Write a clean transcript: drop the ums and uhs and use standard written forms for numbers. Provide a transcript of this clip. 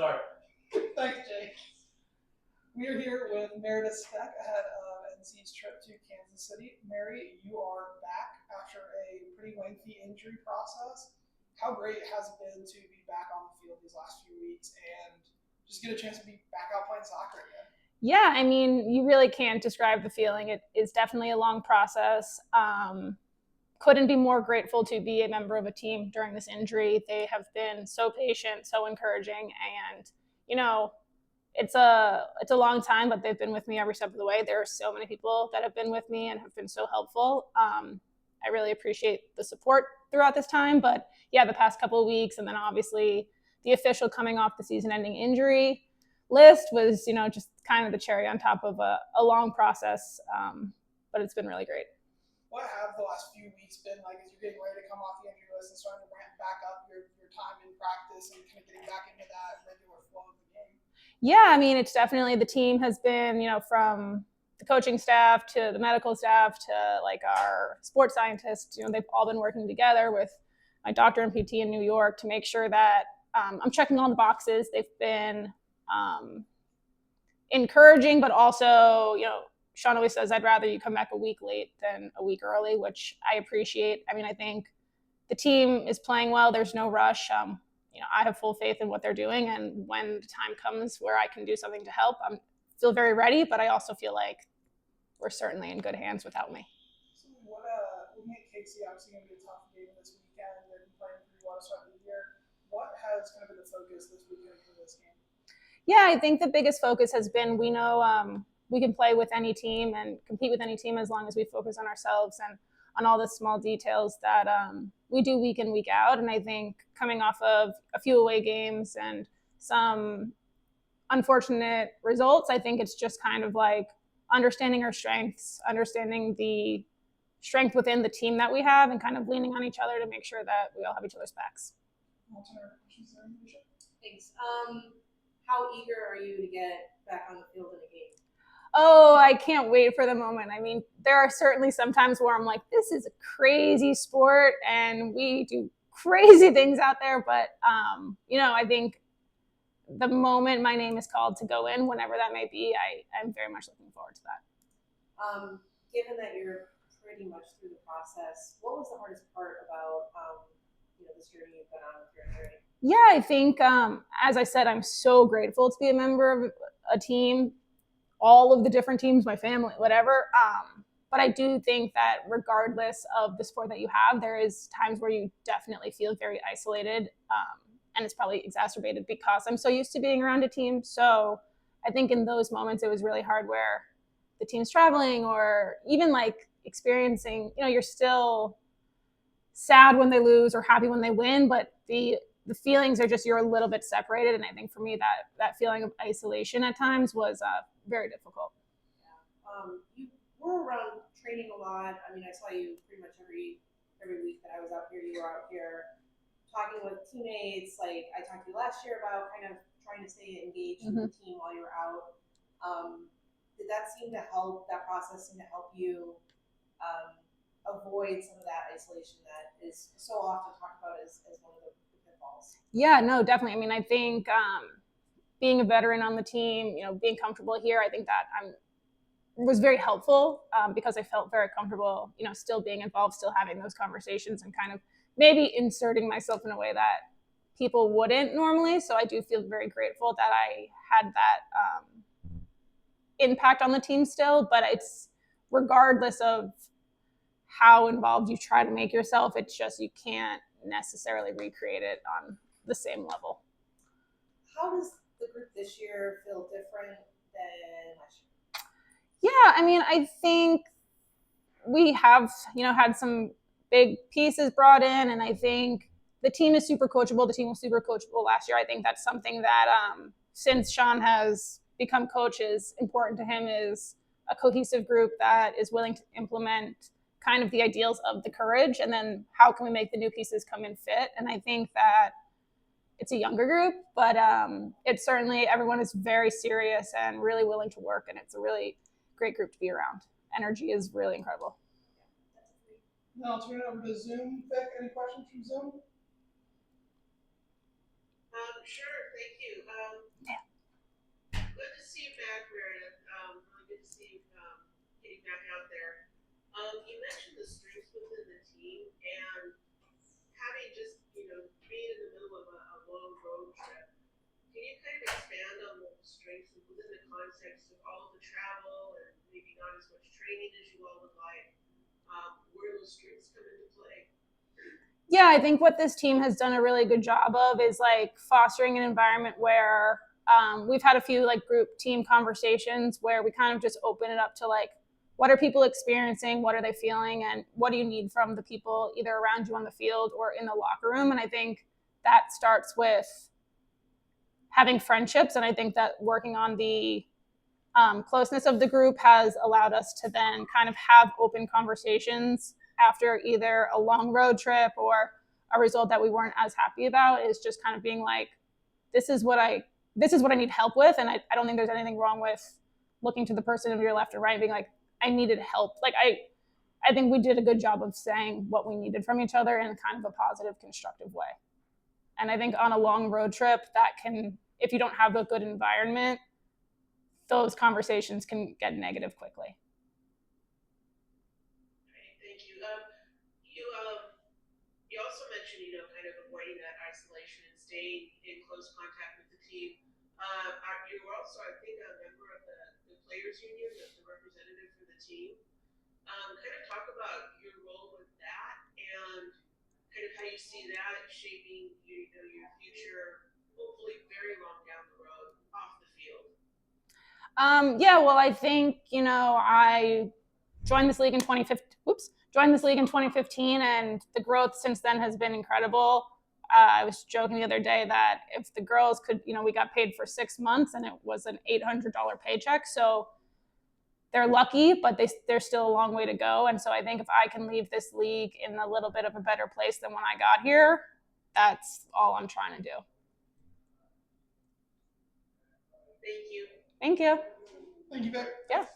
Sorry. Thanks, Jake. We are here with Meredith Speck ahead of NC's trip to Kansas City. Mary, you are back after a pretty lengthy injury process. How great has it been to be back on the field these last few weeks and just get a chance to be back out playing soccer again? Yeah, I mean, you really can't describe the feeling. It is definitely a long process. Couldn't be more grateful to be a member of a team during this injury. They have been so patient, so encouraging, and it's a long time, but they've been with me every step of the way. There are so many people that have been with me and have been so helpful. I really appreciate the support throughout this time. But yeah, the past couple of weeks, and then obviously the official coming off the season-ending injury list was, just kind of the cherry on top of a long process. But it's been really great. What have the last few weeks been like as you're getting ready to come off the injury list and starting to ramp back up your time in practice and kind of getting back into that regular flow of the game? Yeah, I mean, it's definitely, the team has been, from the coaching staff to the medical staff to like our sports scientists, they've all been working together with my doctor and PT in New York to make sure that I'm checking all the boxes. They've been encouraging, but also, Sean always says, I'd rather you come back a week late than a week early, which I appreciate. I mean, I think the team is playing well. There's no rush. I have full faith in what they're doing. And when the time comes where I can do something to help, I feel very ready, but I also feel like we're certainly in good hands without me. So looking at Casey, obviously going to be a tough game this weekend. They've been playing pretty well to start the year. What has kind of been the focus this weekend for this game? Yeah, I think the biggest focus has been, we know we can play with any team and compete with any team as long as we focus on ourselves and on all the small details that we do week in, week out. And I think coming off of a few away games and some unfortunate results, I think it's just kind of like understanding our strengths, understanding the strength within the team that we have, and kind of leaning on each other to make sure that we all have each other's backs. Thanks. How eager are you to get back on the field in a game? Oh, I can't wait for the moment. I mean, there are certainly some times where I'm like, this is a crazy sport and we do crazy things out there. But, I think the moment my name is called to go in, whenever that may be, I'm very much looking forward to that. Given that you're pretty much through the process, what was the hardest part about this journey you've been on with your injury? Yeah, I think, as I said, I'm so grateful to be a member of a team, all of the different teams, my family, whatever. But I do think that regardless of the sport that you have, there is times where you definitely feel very isolated. And it's probably exacerbated because I'm so used to being around a team. So I think in those moments, it was really hard where the team's traveling or even like experiencing, you're still sad when they lose or happy when they win, but the feelings are just, you're a little bit separated. And I think for me, that feeling of isolation at times was very difficult. Yeah. You were around training a lot. I mean, I saw you pretty much every week that I was out here. You were out here talking with teammates. Like I talked to you last year about kind of trying to stay engaged with the team while you were out. Did that seem to help, that process seem to help you avoid some of that isolation that is so often talked about as one of the pitfalls? Yeah, no, definitely. I mean, I think being a veteran on the team, being comfortable here, I think that was very helpful because I felt very comfortable, still being involved, still having those conversations and kind of maybe inserting myself in a way that people wouldn't normally. So I do feel very grateful that I had that impact on the team still, but it's regardless of how involved you try to make yourself, it's just you can't necessarily recreate it on the same level. How does the group this year feel different than last year? Yeah, I mean, I think we have, had some big pieces brought in, and I think the team is super coachable. The team was super coachable last year. I think that's something that since Sean has become coach is important to him, is a cohesive group that is willing to implement kind of the ideals of the courage, and then how can we make the new pieces come and fit. And I think that it's a younger group, but it's certainly, everyone is very serious and really willing to work, and it's a really great group to be around. Energy is really incredible. Now I'll turn it over to Zoom. Vic, any questions from Zoom? Sure, thank you. within the context of all of the travel and maybe not as much training as you all would like, where those strengths come into play? Yeah, I think what this team has done a really good job of is like fostering an environment where we've had a few like group team conversations where we kind of just open it up to like, what are people experiencing? What are they feeling? And what do you need from the people either around you on the field or in the locker room? And I think that starts with having friendships. And I think that working on the closeness of the group has allowed us to then kind of have open conversations after either a long road trip or a result that we weren't as happy about, is just kind of being like, this is what I need help with. And I don't think there's anything wrong with looking to the person to your left or right and being like, I needed help. Like I think we did a good job of saying what we needed from each other in kind of a positive, constructive way. And I think on a long road trip, that can, if you don't have a good environment, those conversations can get negative quickly. Okay, thank you. You also mentioned, kind of avoiding that isolation and staying in close contact with the team. You're also, I think, a member of the players union, the representative for the team. Kind of talk about your role with that and kind of how you see that shaping your future, hopefully very long down the road off the field. Yeah, well, I think, I joined this league in 2015, and the growth since then has been incredible. I was joking the other day that if the girls could, we got paid for 6 months and it was an $800 paycheck. So they're lucky, but there's still a long way to go. And so I think if I can leave this league in a little bit of a better place than when I got here, that's all I'm trying to do. Thank you. Thank you. Thank you, Vic. Yeah.